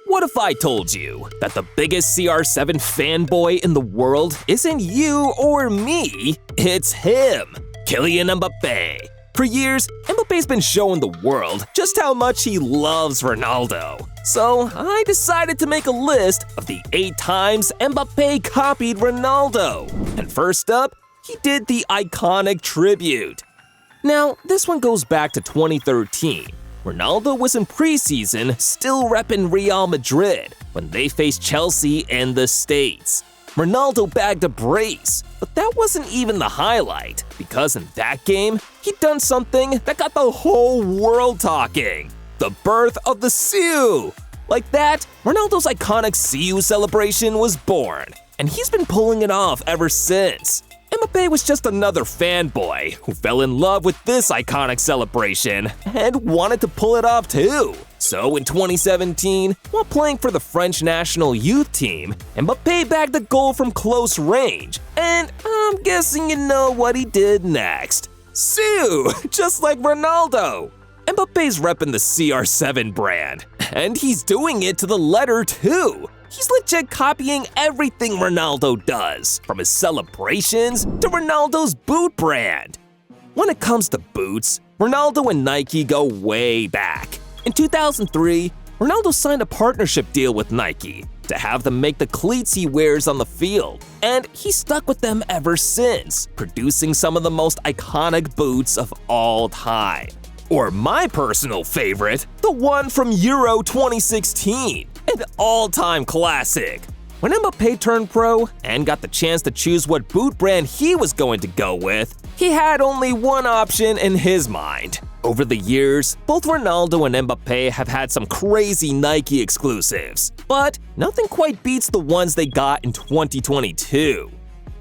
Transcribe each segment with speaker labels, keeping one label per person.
Speaker 1: What if I told you that the biggest CR7 fanboy in the world isn't you or me, it's him, Kylian Mbappe. For years, Mbappe's been showing the world just how much he loves Ronaldo. So I decided to make a list of the 8 times Mbappe copied Ronaldo. And first up, he did the iconic tribute. Now, this one goes back to 2013. Ronaldo was in preseason still repping Real Madrid when they faced Chelsea in the States. Ronaldo bagged a brace, but that wasn't even the highlight, because in that game, he'd done something that got the whole world talking. The birth of the Siu! Like that, Ronaldo's iconic Siu celebration was born, and he's been pulling it off ever since. Mbappe was just another fanboy who fell in love with this iconic celebration and wanted to pull it off too. So in 2017, while playing for the French national youth team, Mbappe bagged a goal from close range, and I'm guessing you know what he did next. Siu, just like Ronaldo. Mbappe's repping the CR7 brand, and he's doing it to the letter too. He's legit copying everything Ronaldo does, from his celebrations to Ronaldo's boot brand. When it comes to boots, Ronaldo and Nike go way back. In 2003, Ronaldo signed a partnership deal with Nike to have them make the cleats he wears on the field, and he's stuck with them ever since, producing some of the most iconic boots of all time. Or my personal favorite, the one from Euro 2016, an all-time classic. When Mbappe turned pro and got the chance to choose what boot brand he was going to go with, he had only one option in his mind. Over the years, both Ronaldo and Mbappe have had some crazy Nike exclusives, but nothing quite beats the ones they got in 2022.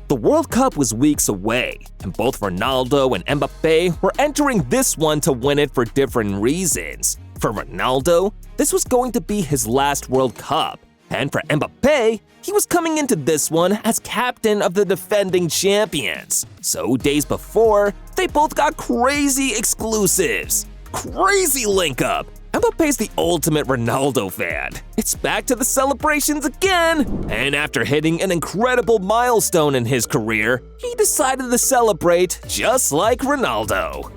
Speaker 1: The World Cup was weeks away, and both Ronaldo and Mbappe were entering this one to win it for different reasons. For Ronaldo, this was going to be his last World Cup, and for Mbappe, he was coming into this one as captain of the defending champions. So days before, they both got crazy exclusives. Crazy link up! Mbappe's the ultimate Ronaldo fan. It's back to the celebrations again! And after hitting an incredible milestone in his career, he decided to celebrate just like Ronaldo.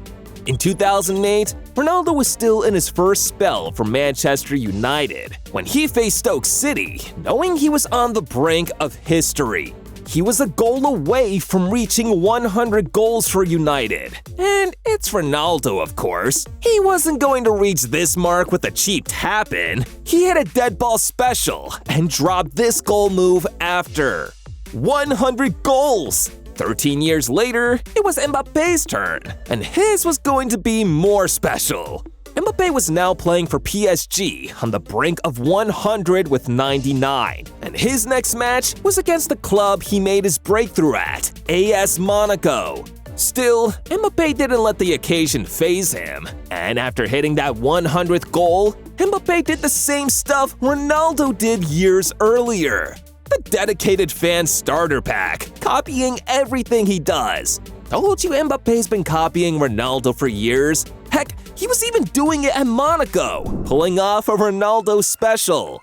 Speaker 1: In 2008, Ronaldo was still in his first spell for Manchester United when he faced Stoke City, knowing he was on the brink of history. He was a goal away from reaching 100 goals for United. And it's Ronaldo, of course. He wasn't going to reach this mark with a cheap tap-in. He hit a dead ball special and dropped this goal move after. 100 goals! 13 years later, it was Mbappe's turn, and his was going to be more special. Mbappe was now playing for PSG on the brink of 100 with 99, and his next match was against the club he made his breakthrough at, AS Monaco. Still, Mbappe didn't let the occasion faze him, and after hitting that 100th goal, Mbappe did the same stuff Ronaldo did years earlier. The dedicated fan starter pack, copying everything he does. Told you Mbappe's been copying Ronaldo for years. Heck, he was even doing it at Monaco, pulling off a Ronaldo special.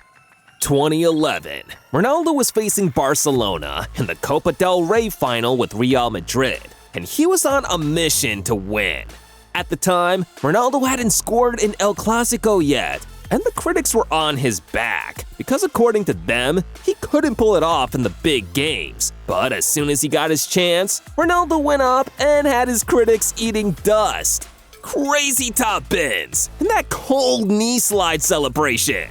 Speaker 1: 2011, Ronaldo was facing Barcelona in the Copa del Rey final with Real Madrid, and he was on a mission to win. At the time, Ronaldo hadn't scored in El Clasico yet, and the critics were on his back, because according to them, he couldn't pull it off in the big games. But as soon as he got his chance, Ronaldo went up and had his critics eating dust. Crazy top bins, and that cold knee slide celebration.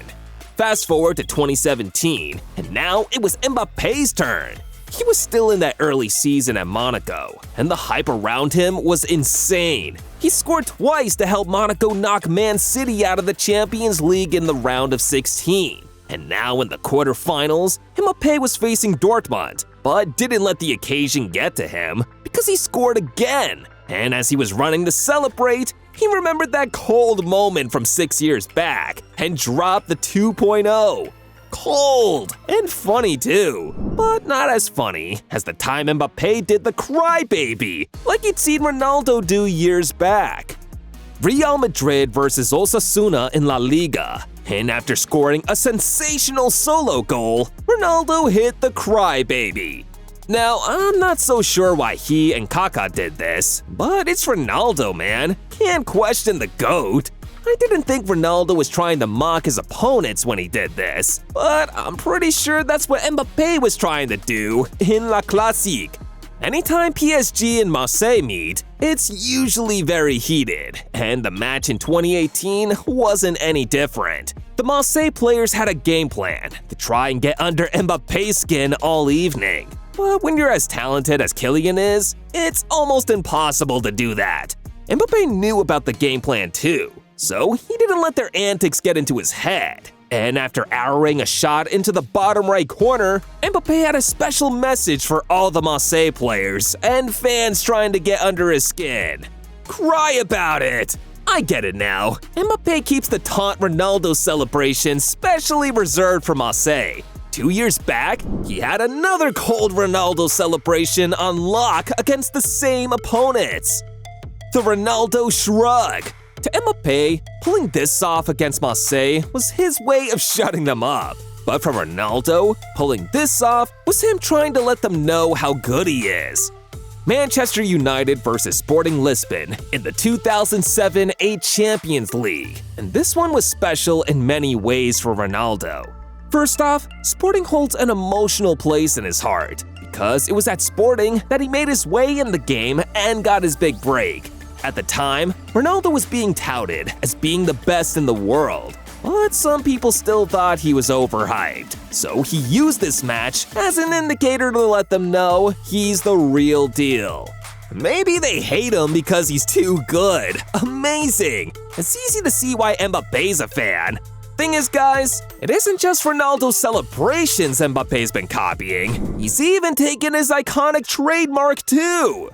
Speaker 1: Fast forward to 2017, and now it was Mbappe's turn. He was still in that early season at Monaco, and the hype around him was insane. He scored twice to help Monaco knock Man City out of the Champions League in the round of 16. And now in the quarterfinals, Mbappe was facing Dortmund, but didn't let the occasion get to him because he scored again. And as he was running to celebrate, he remembered that cold moment from 6 years back and dropped the 2.0. Cold and funny too, but not as funny as the time Mbappe did the crybaby like you'd seen Ronaldo do years back. Real Madrid versus Osasuna in La Liga. And after scoring a sensational solo goal, Ronaldo hit the crybaby. Now, I'm not so sure why he and Kaká did this, but it's Ronaldo, man. Can't question the GOAT. I didn't think Ronaldo was trying to mock his opponents when he did this, but I'm pretty sure that's what Mbappe was trying to do in La Classique. Anytime PSG and Marseille meet, it's usually very heated, and the match in 2018 wasn't any different. The Marseille players had a game plan to try and get under Mbappe's skin all evening. But when you're as talented as Kylian is, it's almost impossible to do that. Mbappe knew about the game plan too, so he didn't let their antics get into his head. And after arrowing a shot into the bottom right corner, Mbappe had a special message for all the Marseille players and fans trying to get under his skin. Cry about it! I get it now. Mbappe keeps the taunt Ronaldo celebration specially reserved for Marseille. 2 years back, he had another cold Ronaldo celebration on lock against the same opponents. The Ronaldo shrug. To Mbappe, pulling this off against Marseille was his way of shutting them up. But for Ronaldo, pulling this off was him trying to let them know how good he is. Manchester United versus Sporting Lisbon in the 2007 Champions League, and this one was special in many ways for Ronaldo. First off, Sporting holds an emotional place in his heart, because it was at Sporting that he made his way in the game and got his big break. At the time, Ronaldo was being touted as being the best in the world, but some people still thought he was overhyped, so he used this match as an indicator to let them know he's the real deal. Maybe they hate him because he's too good. Amazing! It's easy to see why Mbappe's a fan. Thing is, guys, it isn't just Ronaldo's celebrations Mbappe's been copying. He's even taken his iconic trademark too.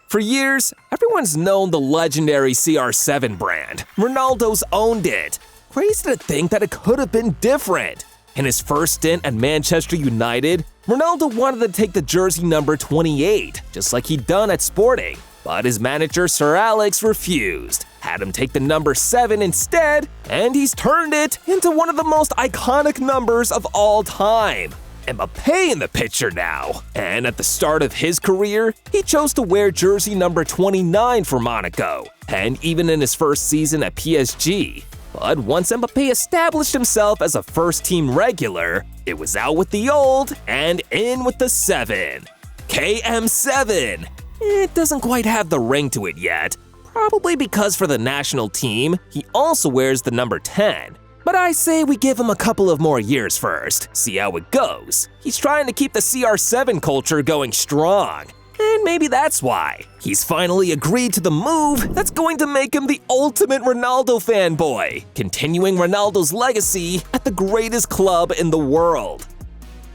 Speaker 1: For years, everyone's known the legendary CR7 brand. Ronaldo's owned it. Crazy to think that it could have been different. In his first stint at Manchester United, Ronaldo wanted to take the jersey number 28, just like he'd done at Sporting. But his manager Sir Alex refused, had him take the number 7 instead, and he's turned it into one of the most iconic numbers of all time. Mbappe in the picture now, and at the start of his career, he chose to wear jersey number 29 for Monaco, and even in his first season at PSG. But once Mbappe established himself as a first-team regular, it was out with the old and in with the 7. KM7! It doesn't quite have the ring to it yet, probably because for the national team, he also wears the number 10. But I say we give him a couple of more years first, see how it goes. He's trying to keep the CR7 culture going strong. And maybe that's why he's finally agreed to the move that's going to make him the ultimate Ronaldo fanboy, continuing Ronaldo's legacy at the greatest club in the world.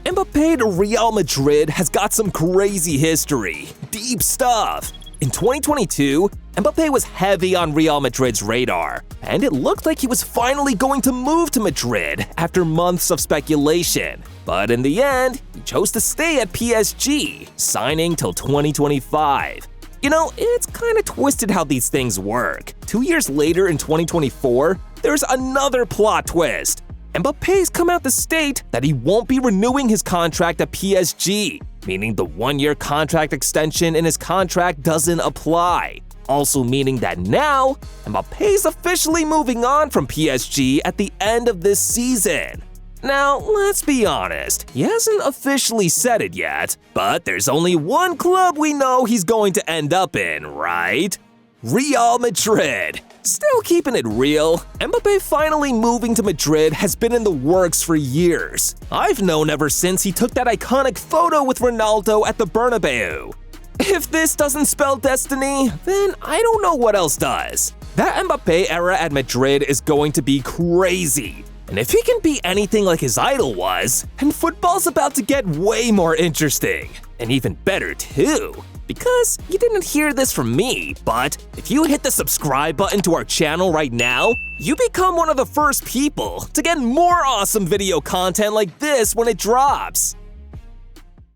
Speaker 1: Mbappe to Real Madrid has got some crazy history, deep stuff. In 2022, Mbappe was heavy on Real Madrid's radar, and it looked like he was finally going to move to Madrid after months of speculation. But in the end, he chose to stay at PSG, signing till 2025. You know, it's kind of twisted how these things work. 2 years later in 2024, there's another plot twist. Mbappe's come out to state that he won't be renewing his contract at PSG, meaning the one-year contract extension in his contract doesn't apply. Also meaning that now, Mbappe's officially moving on from PSG at the end of this season. Now, let's be honest, he hasn't officially said it yet, but there's only one club we know he's going to end up in, right? Real Madrid. Still keeping it real, Mbappe finally moving to Madrid has been in the works for years. I've known ever since he took that iconic photo with Ronaldo at the Bernabeu. If this doesn't spell destiny, then I don't know what else does. That Mbappe era at Madrid is going to be crazy. And if he can be anything like his idol was, then football's about to get way more interesting. And even better too. Because you didn't hear this from me, but if you hit the subscribe button to our channel right now, you become one of the first people to get more awesome video content like this when it drops.